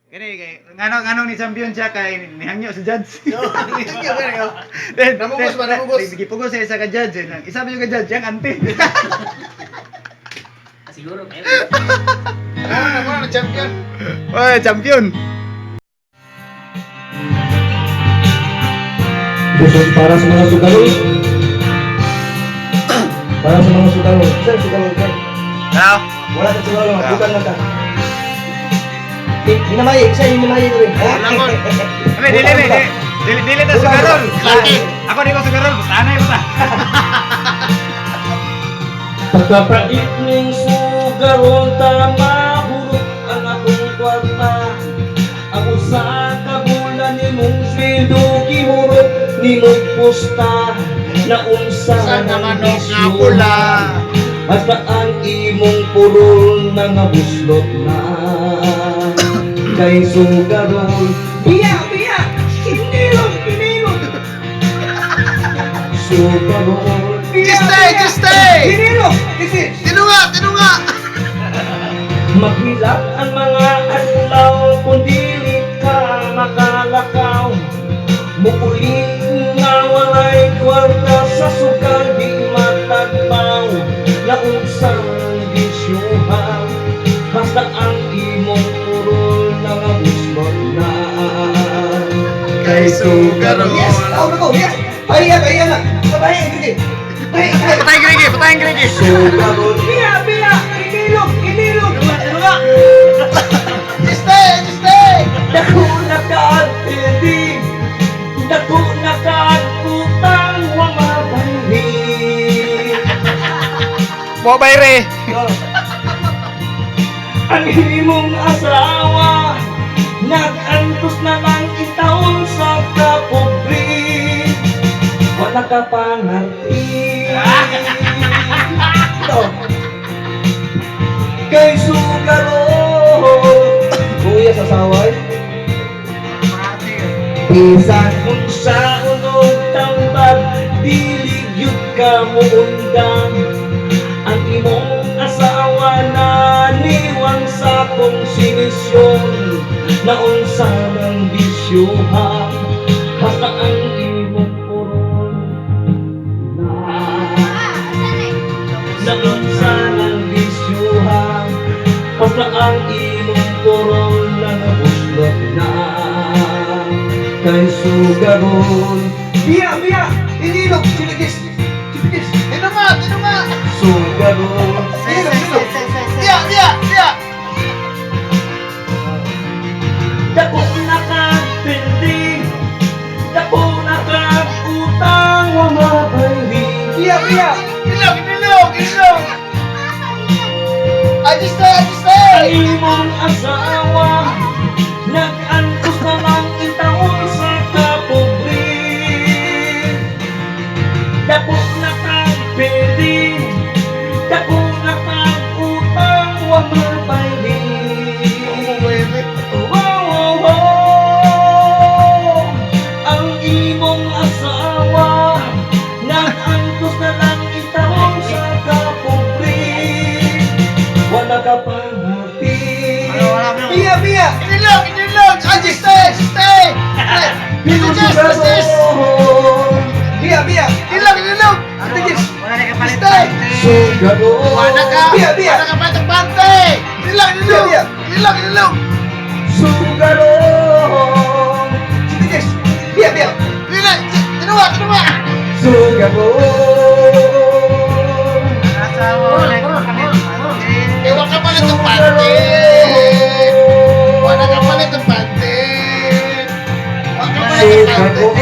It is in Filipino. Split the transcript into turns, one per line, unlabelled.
Ngano ni champion siya kay nihangyo sa judge.
Namugos ba, namugos?
Gipugos sa isa ka judge. Isa ba yung ka judge? Yang ante.
Siguro kayo.
Ano na champion?
Oy, champion.
Para sa mga sugalo. Para sa mga sugalo. Sir, sugalo ka.
Hello.
Wala ka sugalo, bukan lang ka. Hinamay, isa yung hinamay ko rin.
Dili ta sugarol. Ako di ko sugarol, tanay ko ta.
Pagkapait ning sugaron tama hurot ang akong kwarta. Ako sa kabulan ni mong sweldo gihurot ni mong pusta na unsa
Saan naman nga pula?
basta ang imong purol na nga buslot na kay sugaron. Biya! Hinilog! Sugaron.
Just stay!
Hinilog!
Tinunga!
Maghilak ang mga adlaw kung dili ka makalakaw. Mukuling nga walay kwarta sa sugal di matagpaw. Naunsang bisyuhan basta ang imong purol na nga buslot na
Kay sugaron.
Yes! Tawag ako! Yes! Pahiya na! Pahiya!
Patayin grigi.
Sugaron! Biya! Hinilog!
Just stay!
Dako na ka-alpindi, dako na ka-utang wa mabalik.
Mo bayre.
Ang imong asawa, nag-antos na lang itaon sa kapobre. Wala ka pangarti. Kay sugaron, kuya sa saway. Bisan kung sa unong tambag, dili gyud ka muundang. Ang imong asawa na niwang sa konsinisyon, na unsa ng bisyuhan, basta ang imong puron na unsa ng bisyuhan, basta ang imong puron na nabuslot na kay sugaron. Biya! Hinilog! Sinigis!
Tinunga!
Sugaron!
Dia!
Dako na ka-pindi, dako na ka-utang wa mabalik. Biya!
Ilog! Just
Ang
stay!
imong asawa, nag-antos na lang itaon sa kapobre. Dako na ka-pindi, dako na ka-utang wa mabalik. Ang imong asawa, nag-antos na lang itaon sa kapobre. Wala ka panghati. Biya!
Ilog! Just stay! Just!
Biya!
Ilog!
Wala na kapalit.
Stay!
Sugaron.
Wala ka pa itong bante! Ilog!
Sugaron. Biya!
Tinunga!
Sugaron.
Asawa wala na kapalit.
Ewan ka pala itong bante! Wala ka pala itong bante! Wala ka pala itong bante!